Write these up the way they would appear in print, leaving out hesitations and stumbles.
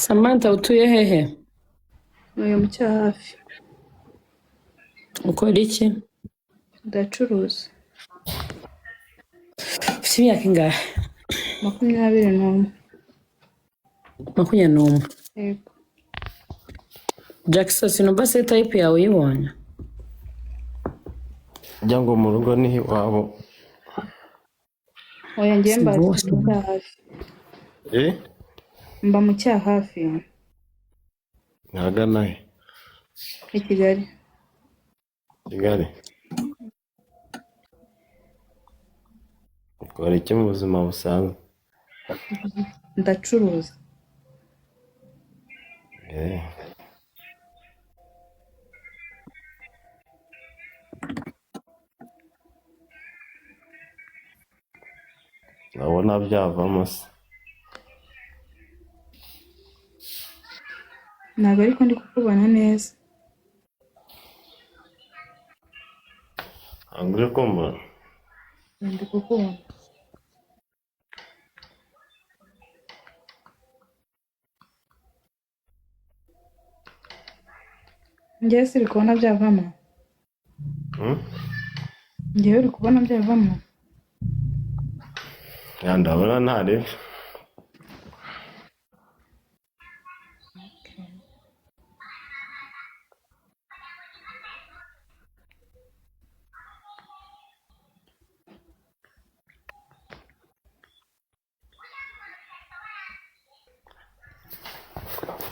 Samantha utuye hehe? Uyu mu cyahafi. Ukora iki? Ndacuruza. Ufite imyaka ingahe? 21. 21. Yego. Jackson sinumva se type yawe uyibonye? Njya ngo mu rugo ni iwabo. Oya ngiye mba mu cyahafi. Mba mu cyahafi. Ntagana he? I Kigali. Kigali. Ukora iki mu buzima busanzwe? Ndacuruza. Ndabona byavamo se. Ntabwo ariko ndi kukubona neza. Ntabwo uri kumbona? Ndi kukubona. Njyewe siri kubona byavamo. Njyewe uri kubona byavamo. Ya ndabona ntarebe.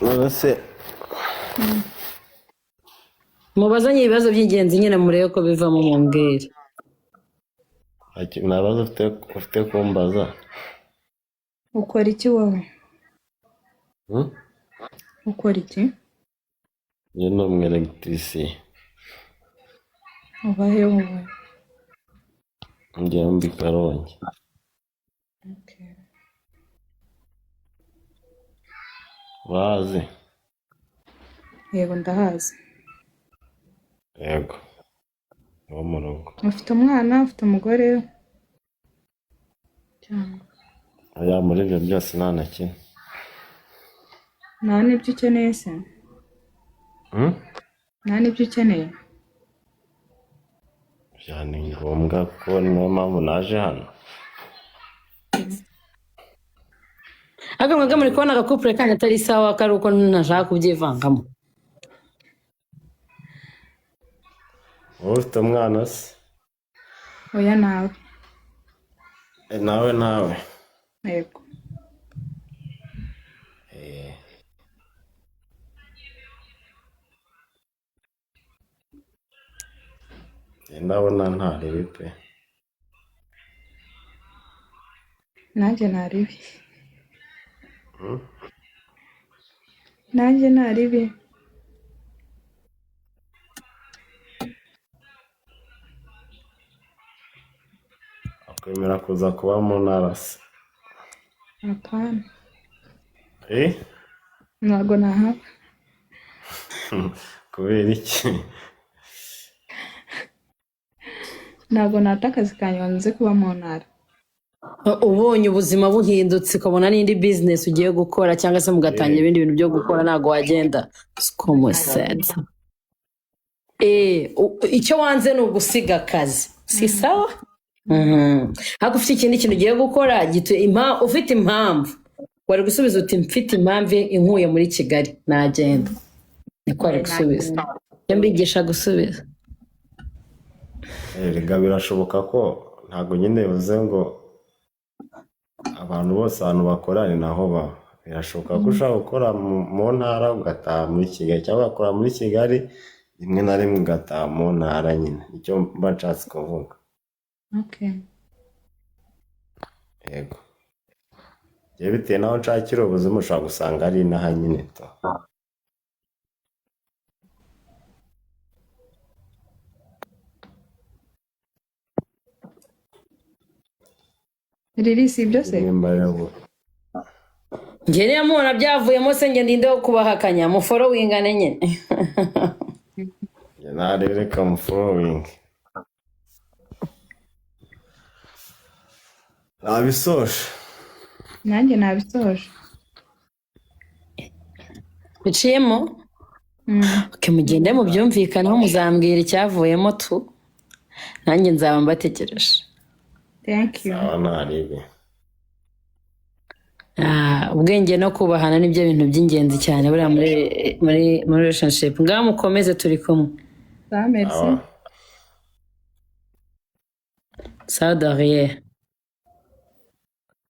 Nonese Mubazanye ibibazo by'ingenzi nyine murebe ko bivamo mu mbwire. nabazo ufite kumbaza. Ukora iki wowe? Ukora iki? Njye ni umwelegitisiye. Ubahe wowe? Njye mbi Karongi. Wazi? Yego ndahazi. Yego. Wo mu rugo. Ufite umwana, ufite umugore? Oya muri ibyo byose nta na kimwe. Nta n'ibyo ukeneye se? Nta n'ibyo ukeneye? Byane ngombwa ko niyo mpamvu naje hano. Aga mwebwe muri kubona agakupure kandi atari sawa kari uko ntashaka kubyivangamo. Wowe ufite umwana se? Oya nawe. Nawe. Yego. Ndabona ntaribi pe. Nanjye ntaribi. Nanjye ntaribi. Akwemera kuza kuba mu ntara se? Apana. Ntabwo nahaba. Kubera iki? Ntabwo nata akazi kanjye ngo nze kuba mu ntara. Ubonye ubuzima buhindutse ukabona n'indi business ugiye gukora cyangwa se mugatangira ibindi bintu byo gukora ntago wagenda. Sikomo sense. Icyo wanze ni ugusiga akazi. Si sawa? Hako ufite ikindi kintu ugiye gukora ufite impamvu. Wari gusubiza uti mfite impamvu inkuye muri Kigali nagenda. Niko ari gusubiza. Yambigisha gusubiza. Erega birashoboka ko ntago nyine bivuze ngo abantu bose ahantu bakora ni naho baba. Birashoboka ko ushaka gukora mu ntara ugataha muri Kigali cyangwa ugakora muri Kigali rimwe na rimwe ugataha mu ntara nyine. Icyo mba nshatse kuvuga. Yego. Njye bitewe naho nshakira ubuzima ushobora gusanga ari inaha nyine to. Riri si ibyo se? Njye niyo mubona byavuyemo se njye ndinde wo kubahakanya mu followingane nyine. Narereka mu following. Nabisoje. Nanjye nabisoje. biciyemo mugende mubyumvikaneho muzambwira icyavuyemo tu nanjye nzaba mbategereje. Thank you. sawa ntaribi. Ubwenge no kubahana nibyo bintu by'ingenzi cyane buriya muri relationship. Ngaho mukomeze turi kumwe. Merci. Sawa. Ça de rien.